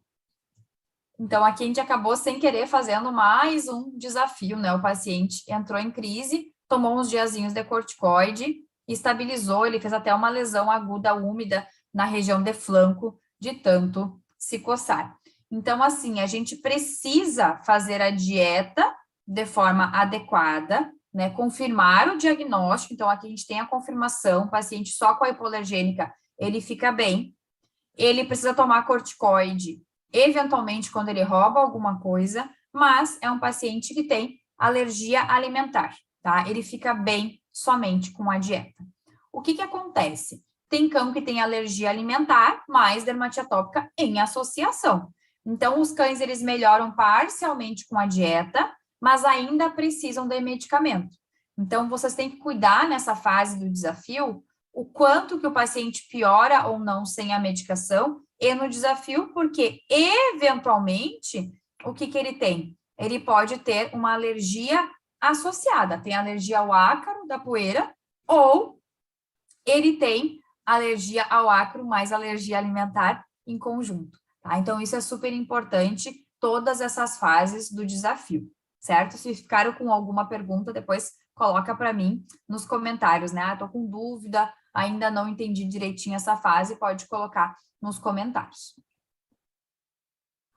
Então, aqui a gente acabou sem querer fazendo mais um desafio, né, o paciente entrou em crise, tomou uns diazinhos de corticoide, estabilizou, ele fez até uma lesão aguda úmida na região de flanco, de tanto se coçar. Então, assim, a gente precisa fazer a dieta de forma adequada, né? Confirmar o diagnóstico. Então, aqui a gente tem a confirmação, o paciente só com a hipoalergênica, ele fica bem. Ele precisa tomar corticoide, eventualmente, quando ele rouba alguma coisa, mas é um paciente que tem alergia alimentar, tá? Ele fica bem somente com a dieta. O que acontece? Tem cão que tem alergia alimentar, mais dermatite atópica em associação. Então, os cães, eles melhoram parcialmente com a dieta, mas ainda precisam de medicamento. Então, vocês têm que cuidar nessa fase do desafio o quanto que o paciente piora ou não sem a medicação e no desafio, porque, eventualmente, o que ele tem? Ele pode ter uma alergia associada, tem alergia ao ácaro da poeira, ou ele tem alergia ao ácaro mais alergia alimentar em conjunto, tá? Então, isso é super importante, todas essas fases do desafio, certo? Se ficaram com alguma pergunta, depois coloca para mim nos comentários, né? Tô com dúvida, ainda não entendi direitinho essa fase, pode colocar nos comentários.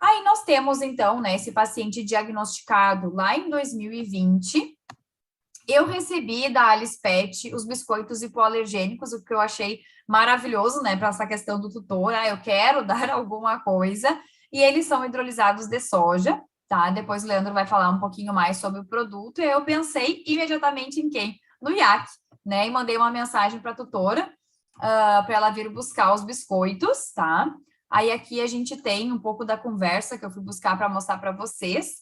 Aí nós temos, então, né, esse paciente diagnosticado lá em 2020. Eu recebi da Alice Pet os biscoitos hipoalergênicos, o que eu achei maravilhoso, né, para essa questão do tutor. Eu quero dar alguma coisa, e eles são hidrolisados de soja, tá? Depois o Leandro vai falar um pouquinho mais sobre o produto, e eu pensei imediatamente em quem? No IAC, né? E mandei uma mensagem para a tutora, para ela vir buscar os biscoitos, tá? Aí aqui a gente tem um pouco da conversa que eu fui buscar para mostrar para vocês.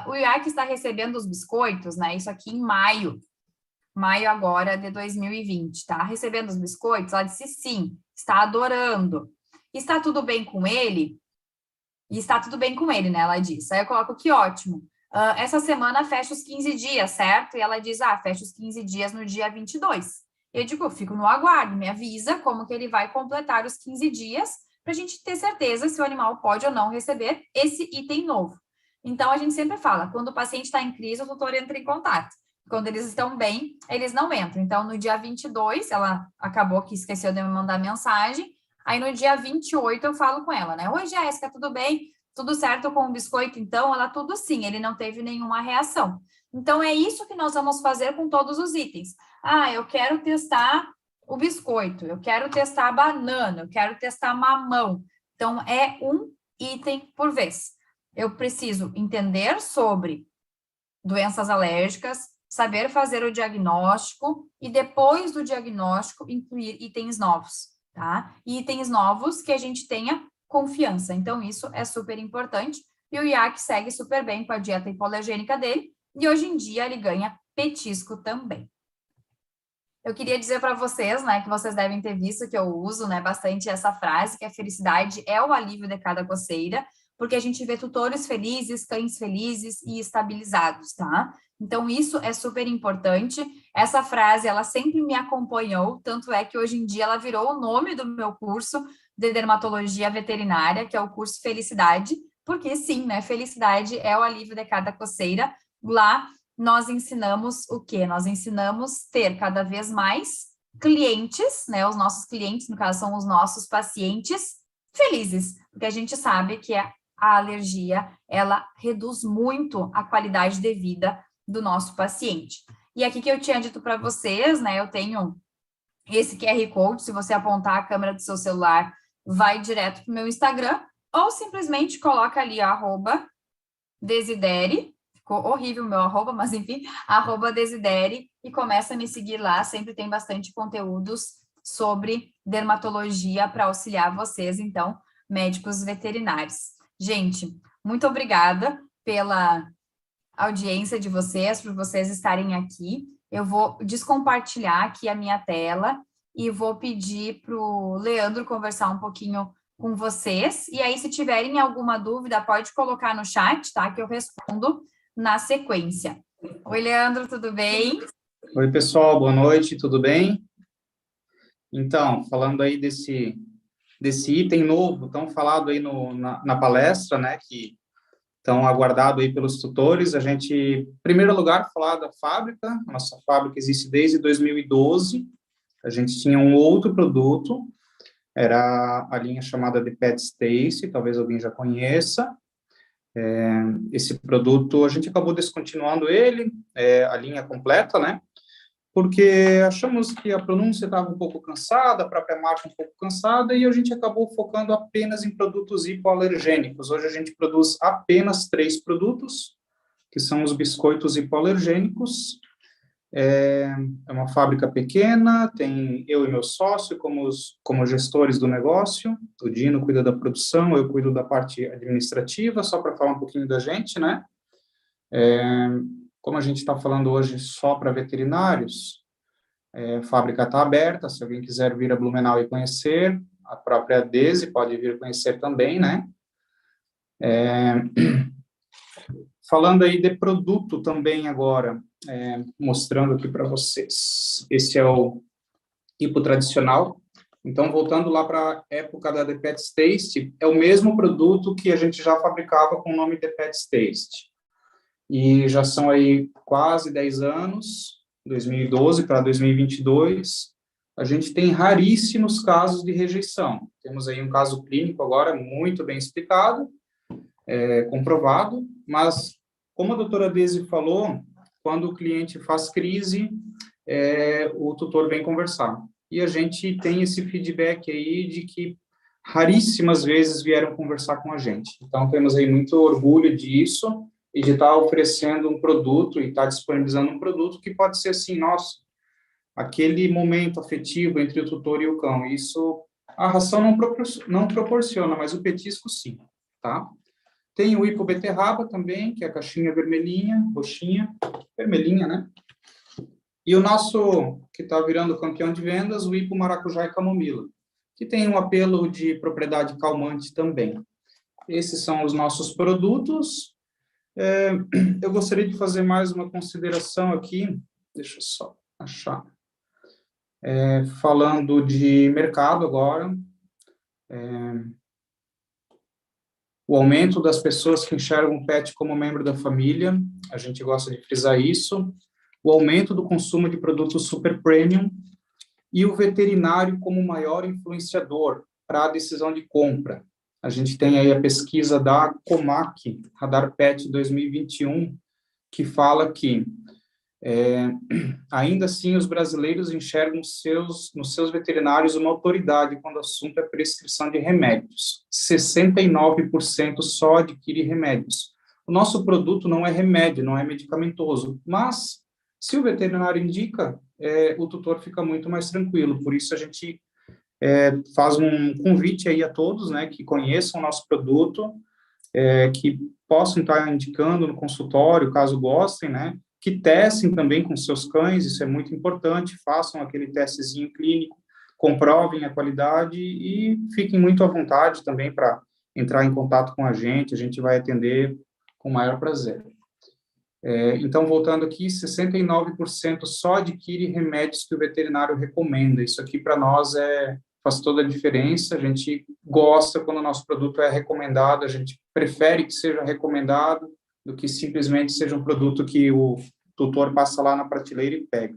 O IAC está recebendo os biscoitos, né? Isso aqui em maio agora de 2020, tá? Recebendo os biscoitos, ela disse sim, está adorando. Está tudo bem com ele? E está tudo bem com ele, né? Ela disse. Aí eu coloco que ótimo. Essa semana fecha os 15 dias, certo? E ela diz, fecha os 15 dias no dia 22. Eu digo, eu fico no aguardo, me avisa como que ele vai completar os 15 dias para a gente ter certeza se o animal pode ou não receber esse item novo. Então, a gente sempre fala, quando o paciente está em crise, o tutor entra em contato. Quando eles estão bem, eles não entram. Então, no dia 22, ela acabou que esqueceu de me mandar mensagem. Aí, no dia 28, eu falo com ela, né? Oi, Jéssica, tudo bem? Tudo certo com o biscoito, então? Ela, tudo sim, ele não teve nenhuma reação. Então, é isso que nós vamos fazer com todos os itens. Eu quero testar o biscoito, eu quero testar a banana, eu quero testar mamão. Então, é um item por vez. Eu preciso entender sobre doenças alérgicas, saber fazer o diagnóstico e depois do diagnóstico incluir itens novos, tá? E itens novos que a gente tenha confiança. Então, isso é super importante. E o IAC segue super bem com a dieta hipoalergênica dele e hoje em dia ele ganha petisco também. Eu queria dizer para vocês, né, que vocês devem ter visto que eu uso, né, bastante essa frase, que a felicidade é o alívio de cada coceira, porque a gente vê tutores felizes, cães felizes e estabilizados, tá? Então, isso é super importante. Essa frase, ela sempre me acompanhou, tanto é que hoje em dia ela virou o nome do meu curso de dermatologia veterinária, que é o curso Felicidade, porque sim, né, felicidade é o alívio de cada coceira. Lá nós ensinamos o quê? Nós ensinamos ter cada vez mais clientes, né? Os nossos clientes, no caso, são os nossos pacientes felizes, porque a gente sabe que a alergia, ela reduz muito a qualidade de vida do nosso paciente. E aqui que eu tinha dito para vocês, né? Eu tenho esse QR Code, se você apontar a câmera do seu celular, vai direto para o meu Instagram, ou simplesmente coloca ali @Desidere. Ficou horrível o meu arroba, mas enfim, @Desidere, e começa a me seguir lá, sempre tem bastante conteúdos sobre dermatologia para auxiliar vocês, então, médicos veterinários. Gente, muito obrigada pela audiência de vocês, por vocês estarem aqui. Eu vou descompartilhar aqui a minha tela e vou pedir para o Leandro conversar um pouquinho com vocês. E aí, se tiverem alguma dúvida, pode colocar no chat, tá? Que eu respondo na sequência. Oi, Leandro, tudo bem? Oi, pessoal, boa noite, tudo bem? Então, falando aí desse item novo, tão falado aí na palestra, né, que estão aguardado aí pelos tutores, a gente, em primeiro lugar, falar da fábrica. A nossa fábrica existe desde 2012, a gente tinha um outro produto, era a linha chamada de Pet Stacy, talvez alguém já conheça, Esse produto, a gente acabou descontinuando ele, a linha completa, né? Porque achamos que a pronúncia estava um pouco cansada, a própria marca um pouco cansada, e a gente acabou focando apenas em produtos hipoalergênicos. Hoje a gente produz apenas 3 produtos, que são os biscoitos hipoalergênicos. É uma fábrica pequena, tem eu e meu sócio como gestores do negócio. O Dino cuida da produção, eu cuido da parte administrativa, só para falar um pouquinho da gente, né? Como a gente está falando hoje só para veterinários, a fábrica está aberta, se alguém quiser vir a Blumenau e conhecer, a própria Desi pode vir conhecer também, né? Falando aí de produto também agora, mostrando aqui para vocês. Esse é o hipo tradicional. Então, voltando lá para a época da The Pet's Taste, é o mesmo produto que a gente já fabricava com o nome The Pet's Taste. E já são aí quase 10 anos, 2012 para 2022, a gente tem raríssimos casos de rejeição. Temos aí um caso clínico agora muito bem explicado, comprovado, mas como a doutora Desi falou, quando o cliente faz crise, o tutor vem conversar. E a gente tem esse feedback aí de que raríssimas vezes vieram conversar com a gente. Então, temos aí muito orgulho disso e de estar oferecendo um produto e estar disponibilizando um produto que pode ser assim, nossa, aquele momento afetivo entre o tutor e o cão. Isso a ração não proporciona, mas o petisco sim, tá? Tem o hipo beterraba também, que é a caixinha vermelhinha, roxinha, vermelhinha, né? E o nosso, que está virando campeão de vendas, o hipo maracujá e camomila, que tem um apelo de propriedade calmante também. Esses são os nossos produtos. Eu gostaria de fazer mais uma consideração aqui, deixa eu só achar. Falando de mercado agora, o aumento das pessoas que enxergam o pet como membro da família, a gente gosta de frisar isso, o aumento do consumo de produtos super premium e o veterinário como maior influenciador para a decisão de compra. A gente tem aí a pesquisa da Comac, Radar Pet 2021, que fala que ainda assim os brasileiros enxergam nos seus veterinários uma autoridade quando o assunto é prescrição de remédios. 69% só adquire remédios. O nosso produto não é remédio, não é medicamentoso, mas se o veterinário indica, o tutor fica muito mais tranquilo. Por isso a gente faz um convite aí a todos, né, que conheçam o nosso produto, que possam estar indicando no consultório, caso gostem, né, que testem também com seus cães, isso é muito importante, façam aquele testezinho clínico, comprovem a qualidade e fiquem muito à vontade também para entrar em contato com a gente vai atender com o maior prazer. Então, voltando aqui, 69% só adquire remédios que o veterinário recomenda. Isso aqui, para nós, faz toda a diferença. A gente gosta quando o nosso produto é recomendado, a gente prefere que seja recomendado do que simplesmente seja um produto que o tutor passa lá na prateleira e pega.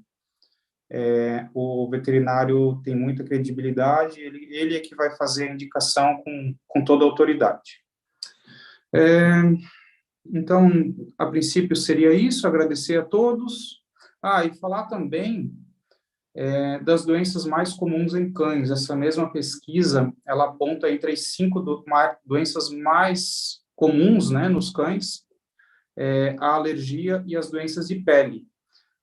O veterinário tem muita credibilidade, ele é que vai fazer a indicação com toda a autoridade. Então, a princípio seria isso, agradecer a todos. E falar também das doenças mais comuns em cães. Essa mesma pesquisa, ela aponta entre as 5 doenças mais comuns, né, nos cães, a alergia e as doenças de pele.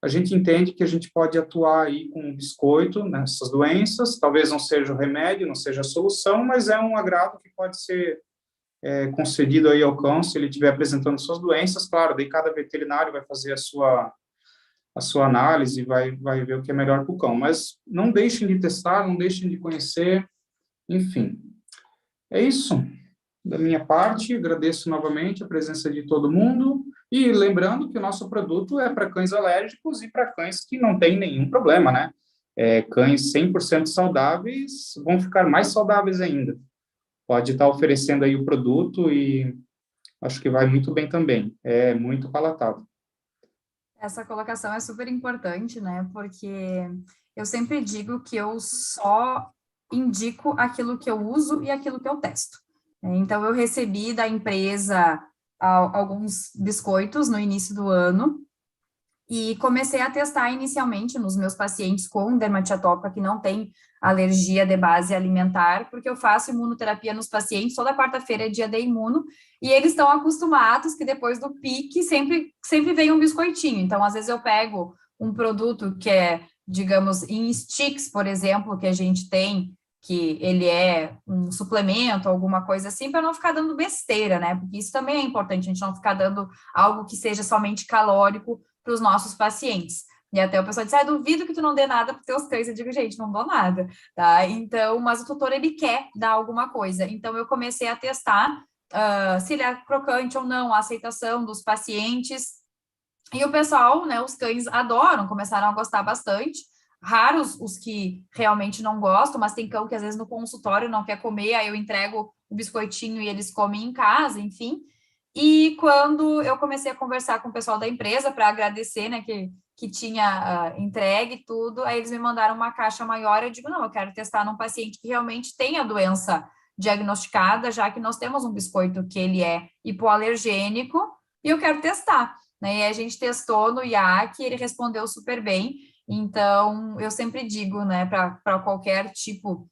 A gente entende que a gente pode atuar aí com o biscoito nessas doenças, talvez não seja o remédio, não seja a solução, mas é um agrado que pode ser concedido aí ao cão, se ele estiver apresentando suas doenças, claro, daí cada veterinário vai fazer a sua análise, vai ver o que é melhor para o cão, mas não deixem de testar, não deixem de conhecer, enfim. É isso, da minha parte, agradeço novamente a presença de todo mundo, e lembrando que o nosso produto é para cães alérgicos e para cães que não têm nenhum problema, né? Cães 100% saudáveis vão ficar mais saudáveis ainda. Pode estar oferecendo aí o produto e acho que vai muito bem também. É muito palatável. Essa colocação é super importante, né? Porque eu sempre digo que eu só indico aquilo que eu uso e aquilo que eu testo. Então, eu recebi da empresa alguns biscoitos no início do ano, e comecei a testar inicialmente nos meus pacientes com dermatite atópica que não tem alergia de base alimentar, porque eu faço imunoterapia nos pacientes, toda quarta-feira é dia de imuno, e eles estão acostumados que depois do pique sempre vem um biscoitinho. Então, às vezes eu pego um produto que é, digamos, em sticks, por exemplo, que a gente tem, que ele é um suplemento, alguma coisa assim, para não ficar dando besteira, né? Porque isso também é importante, a gente não ficar dando algo que seja somente calórico para os nossos pacientes. E até o pessoal diz, duvido que tu não dê nada para os teus cães. Eu digo, gente, não dou nada, tá? Então, mas o tutor, ele quer dar alguma coisa. Então, eu comecei a testar se ele é crocante ou não, a aceitação dos pacientes. E o pessoal, né, os cães adoram, começaram a gostar bastante. Raros os que realmente não gostam, mas tem cão que às vezes no consultório não quer comer, aí eu entrego o biscoitinho e eles comem em casa, enfim. E quando eu comecei a conversar com o pessoal da empresa para agradecer, né, que tinha entregue tudo, aí eles me mandaram uma caixa maior, eu digo, não, eu quero testar num paciente que realmente tem a doença diagnosticada, já que nós temos um biscoito que ele é hipoalergênico, e eu quero testar, né, e a gente testou no IAC, ele respondeu super bem, então eu sempre digo, né, para qualquer tipo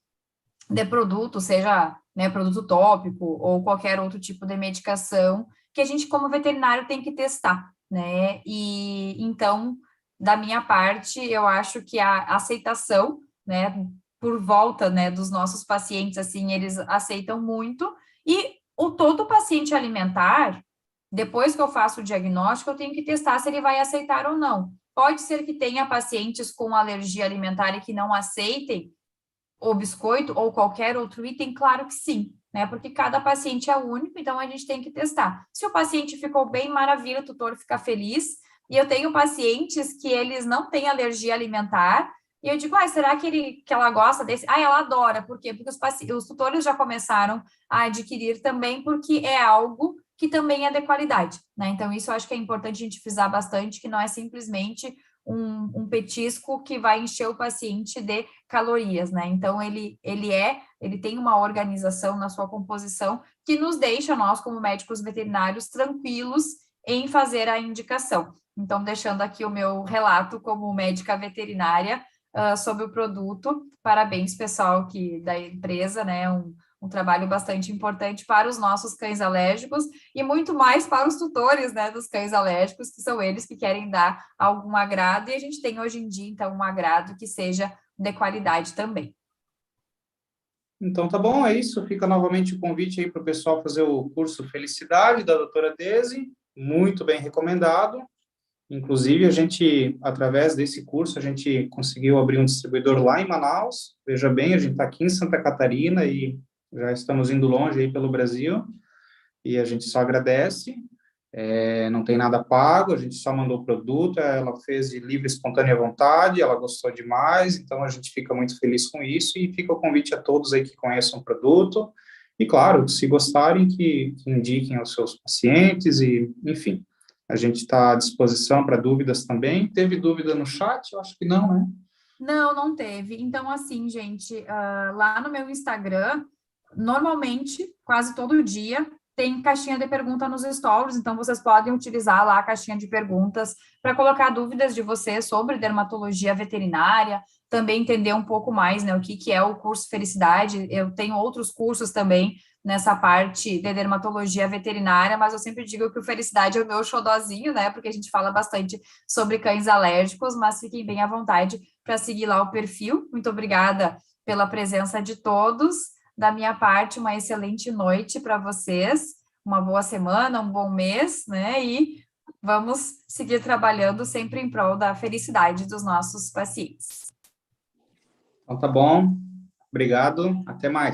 de produto, seja, né, produto tópico ou qualquer outro tipo de medicação, que a gente, como veterinário, tem que testar, né? E então, da minha parte, eu acho que a aceitação, né, por volta, né, dos nossos pacientes, assim, eles aceitam muito, e o todo paciente alimentar, depois que eu faço o diagnóstico, eu tenho que testar se ele vai aceitar ou não. Pode ser que tenha pacientes com alergia alimentar e que não aceitem o biscoito ou qualquer outro item? Claro que sim, né? Porque cada paciente é único, então a gente tem que testar. Se o paciente ficou bem, maravilha, o tutor fica feliz. E eu tenho pacientes que eles não têm alergia alimentar, e eu digo, será que ela gosta desse? Ela adora, por quê? Porque os tutores já começaram a adquirir também, porque é algo que também é de qualidade, né? Então, isso eu acho que é importante a gente frisar bastante, que não é simplesmente um petisco que vai encher o paciente de calorias, né? Então, ele tem uma organização na sua composição que nos deixa, nós, como médicos veterinários, tranquilos em fazer a indicação. Então, deixando aqui o meu relato como médica veterinária sobre o produto. Parabéns, pessoal, da empresa, né? Um trabalho bastante importante para os nossos cães alérgicos e muito mais para os tutores, né, dos cães alérgicos, que são eles que querem dar algum agrado, e a gente tem hoje em dia, então, um agrado que seja de qualidade também. Então, tá bom, é isso. Fica novamente o convite aí para o pessoal fazer o curso Felicidade, da doutora Desi, muito bem recomendado. Inclusive, a gente, através desse curso, a gente conseguiu abrir um distribuidor lá em Manaus. Veja bem, a gente está aqui em Santa Catarina e já estamos indo longe aí pelo Brasil, e a gente só agradece. Não tem nada pago, a gente só mandou o produto, ela fez de livre, espontânea vontade, ela gostou demais, então a gente fica muito feliz com isso, e fica o convite a todos aí que conheçam o produto, e claro, se gostarem, que indiquem aos seus pacientes, e enfim, a gente está à disposição para dúvidas também. Teve dúvida no chat? Eu acho que não, né? Não teve. Então, assim, gente, lá no meu Instagram, normalmente, quase todo dia, tem caixinha de pergunta nos stories, então vocês podem utilizar lá a caixinha de perguntas para colocar dúvidas de vocês sobre dermatologia veterinária, também entender um pouco mais, né, o que é o curso Felicidade. Eu tenho outros cursos também nessa parte de dermatologia veterinária, mas eu sempre digo que o Felicidade é o meu xodozinho, né, porque a gente fala bastante sobre cães alérgicos, mas fiquem bem à vontade para seguir lá o perfil. Muito obrigada pela presença de todos. Da minha parte, uma excelente noite para vocês, uma boa semana, um bom mês, né? E vamos seguir trabalhando sempre em prol da felicidade dos nossos pacientes. Então, tá bom. Obrigado. Até mais.